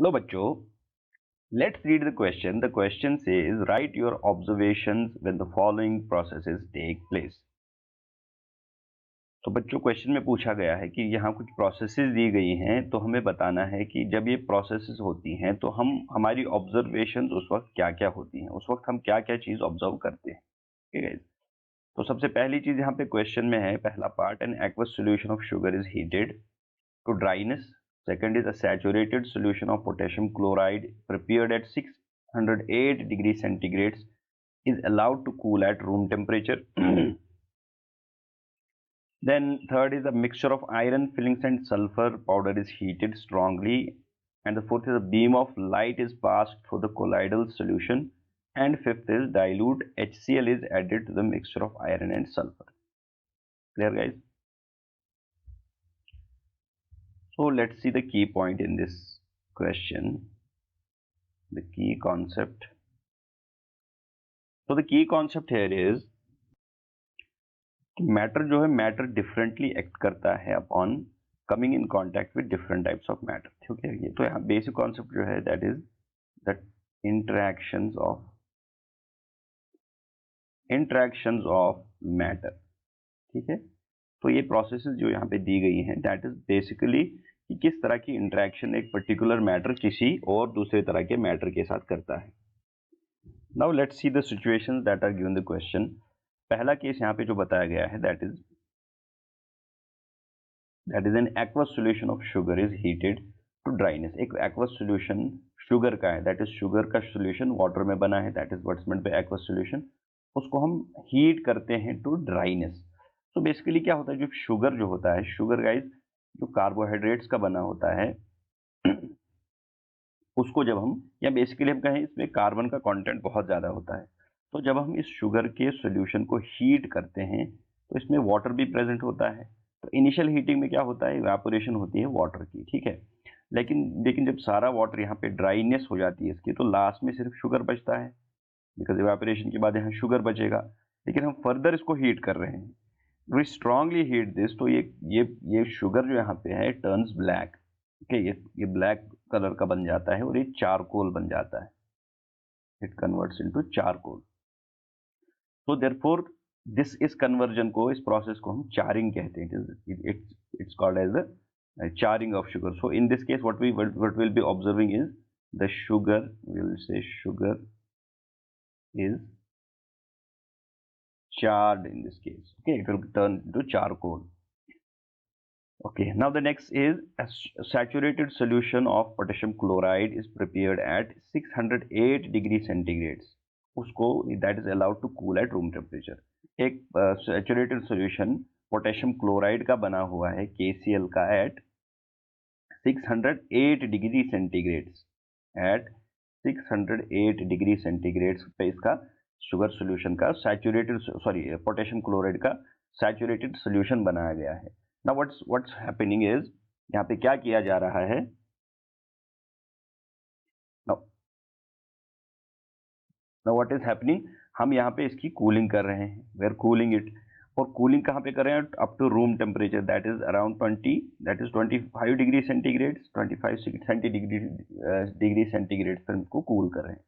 Hello बच्चों, let's read the question. The question says write your observations when the following processes take place. तो बच्चों question में पूछा गया है कि यहाँ कुछ प्रोसेसेस दी गई हैं, तो हमें बताना है कि जब ये प्रोसेसेस होती हैं तो हमारी ऑब्जर्वेशंस उस वक्त क्या क्या होती हैं, उस वक्त हम क्या क्या चीज़ ऑब्जर्व करते हैं। ठीक है, तो सबसे पहली चीज़ यहाँ पे क्वेश्चन में है, पहला part, N aqueous solution of sugar is heated to dryness. Second is a saturated solution of potassium chloride prepared at 608 degrees centigrades is allowed to cool at room temperature. Then third is a mixture of iron fillings and sulfur powder is heated strongly. And the fourth is a beam of light is passed through the colloidal solution. And fifth is dilute HCl is added to the mixture of iron and sulfur. Clear guys? So let's see the key point in this question. The key concept. So the key concept here is matter जो है matter differently act करता है upon coming in contact with different types of matter. ठीक है, ये तो यहाँ basic concept जो है that is the interactions of matter. ठीक है, तो ये प्रोसेसेस जो यहाँ पे दी गई हैं दैट इज बेसिकली कि किस तरह की इंटरेक्शन एक पर्टिकुलर मैटर किसी और दूसरे तरह के मैटर के साथ करता है। Now let's see the situations that are given the question. पहला केस यहाँ पे जो बताया गया है that is an aqueous solution of sugar is heated to dryness. एक एक्वस सोल्यूशन शुगर का है, दैट इज शुगर का सोल्यूशन वाटर में बना है, that is what's meant by aqueous solution. उसको हम हीट करते हैं टू ड्राइनेस। तो बेसिकली क्या होता है, जो शुगर जो होता है, शुगर गाइज जो कार्बोहाइड्रेट्स का बना होता है उसको जब हम, या बेसिकली हम कहें इसमें कार्बन का कंटेंट बहुत ज़्यादा होता है, तो जब हम इस शुगर के सॉल्यूशन को हीट करते हैं तो इसमें वाटर भी प्रेजेंट होता है। तो इनिशियल हीटिंग में क्या होता है, इवेपोरेशन होती है वाटर की। ठीक है, लेकिन जब सारा वाटर यहाँ पे ड्राइनेस हो जाती है इसकी, तो लास्ट में सिर्फ शुगर बचता है, बिकॉज इवेपोरेशन के बाद यहाँ शुगर बचेगा। लेकिन हम फर्दर इसको हीट कर रहे हैं, वी स्ट्रांगली हीट दिस, तो ये शुगर जो यहाँ पे है टर्न्स ब्लैक। ठीक है, ये ब्लैक कलर का बन जाता है और ये चारकोल बन जाता है, इट कन्वर्ट्स इनटू चारकोल। तो देयरफॉर दिस इस कन्वर्जन को, इस प्रोसेस को हम चारिंग कहते हैं। It's called as the charring of sugar. So in this case what we'll be observing is the sugar, we'll say sugar is charred in this case. Okay, it will turn into charcoal. Okay, now the next is a saturated solution of potassium chloride is prepared at 608 degree centigrades. उसको that is allowed to cool at room temperature. एक saturated solution potassium chloride का बना हुआ है KCl का at 608 degree centigrades, at 608 degree centigrades पे इसका sugar solution का पोटेशियम क्लोराइड का सैचुरेटेड सोल्यूशन बनाया गया है। Now what's happening is, यहाँ पे क्या किया जा रहा है, now what is happening, हम यहाँ पे इसकी कूलिंग कर रहे हैं, we are cooling it। और कूलिंग कहाँ पे कर रहे हैं, up to room temperature that is around 25 degree centigrade, 25 degree centigrade पर हमको कूल कर रहे हैं।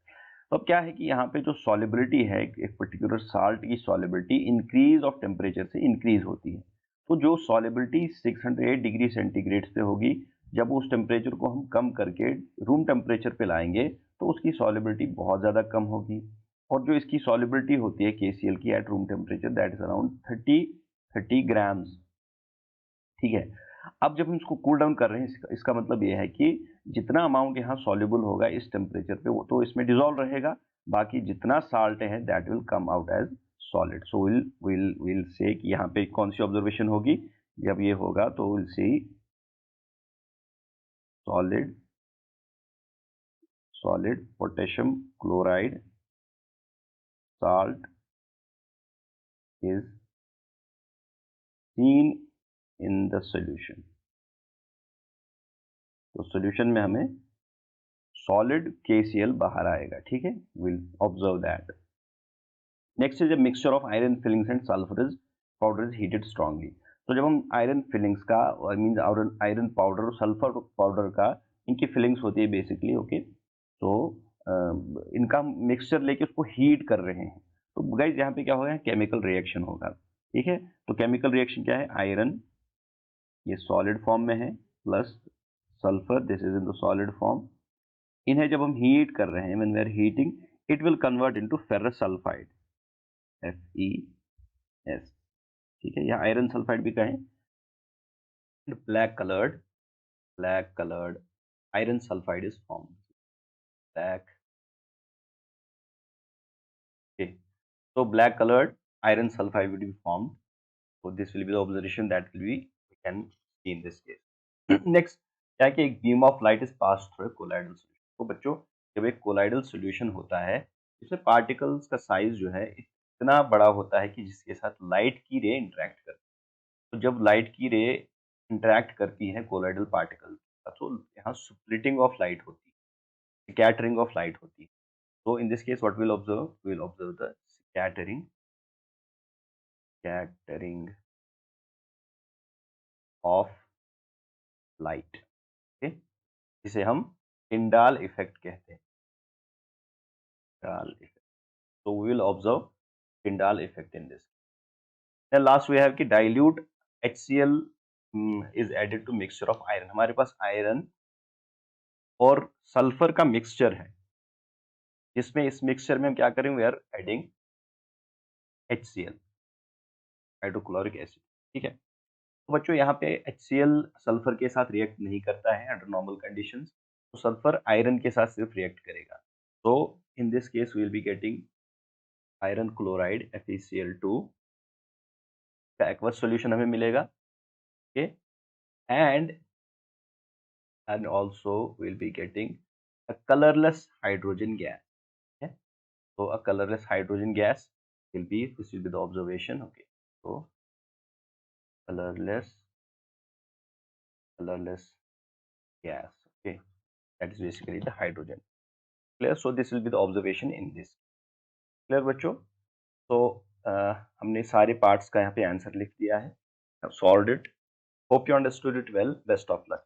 तो अब क्या है कि यहाँ पे जो सॉलिबिलिटी है, एक पर्टिकुलर साल्ट की सॉलिबिलिटी इंक्रीज ऑफ टेम्परेचर से इंक्रीज होती है। तो जो सॉलिबिलिटी 608 डिग्री सेंटीग्रेड पे होगी, जब उस टेम्परेचर को हम कम करके रूम टेम्परेचर पे लाएंगे तो उसकी सॉलिबिलिटी बहुत ज़्यादा कम होगी। और जो इसकी सॉलिबिलिटी होती है KCl की at room temperature that is around 30 grams. ठीक है, अब जब हम इसको कूल डाउन कर रहे हैं, इसका मतलब ये है कि जितना अमाउंट यहाँ सॉल्युबल होगा इस टेम्परेचर पे वो तो इसमें डिजोल्व रहेगा, बाकी जितना साल्ट है that will come out as solid. So will say कि यहाँ पे कौन सी ऑब्जर्वेशन होगी, जब ये होगा तो will see solid potassium chloride salt is seen in the solution। तो सॉल्यूशन में हमें सॉलिड KCl बाहर आएगा। ठीक है, will observe that. Next is a mixture of iron filings and sulphur powder is heated strongly. तो जब हम आयरन फिलिंग्स का मीन आयरन पाउडर और सल्फर पाउडर का इनकी फिलिंग्स होती है बेसिकली, ओके। तो इनका मिक्सचर लेके उसको हीट कर रहे हैं। तो गाइज यहाँ पे क्या होगा, केमिकल रिएक्शन होगा, ठीक है। तो केमिकल रिएक्शन क्या है, आयरन ये सॉलिड फॉर्म में है plus sulphur this is in the solid form. इन्हें जब हम हीट कर रहे हैं, when we are heating it will convert into ferrous sulphide, FeS, ठीक है, या आयरन सल्फाइड भी कहें। Black coloured iron sulfide is formed, black, okay. So black colored iron sulfide will be formed. So this will be the observation that will be we can see in this case. Next क्या है कि एक beam of light is passed through a colloidal solution. तो बच्चों जब एक colloidal solution होता है इसमें particles का size जो है इतना बड़ा होता है कि जिसके साथ light की ray interact करती है। तो जब light की ray interact करती है colloidal particles तो यहाँ splitting of light होती है, scattering of light होती है। So in this case, what we'll observe? We'll observe the scattering of light. Okay, जिसे हम Tyndall effect कहते हैं। Tyndall effect. So we will observe Tyndall effect in this. Then last we have कि dilute HCl is added to mixture of iron. हमारे पास iron और sulphur का mixture है, जिसमें इस मिक्सचर में हम क्या करेंगे, we are adding HCl, hydrochloric acid, ठीक है। तो बच्चों यहाँ पे HCl सल्फर के साथ रिएक्ट नहीं करता है अंडर नॉर्मल कंडीशंस, तो सल्फर आयरन के साथ सिर्फ रिएक्ट करेगा। तो in this case we will be getting iron chloride FeCl2 का एक्वस सॉल्यूशन हमें मिलेगा, okay. And also we will be getting a colourless hydrogen gas, so a colorless hydrogen gas will be, this will be the observation, okay। so colorless gas, okay, that is basically the hydrogen, clear। so this will be the observation in this, clear बच्चों। तो हमने सारे parts का यहाँ पे answer लिख दिया है, solved it, hope you understood it well, best of luck.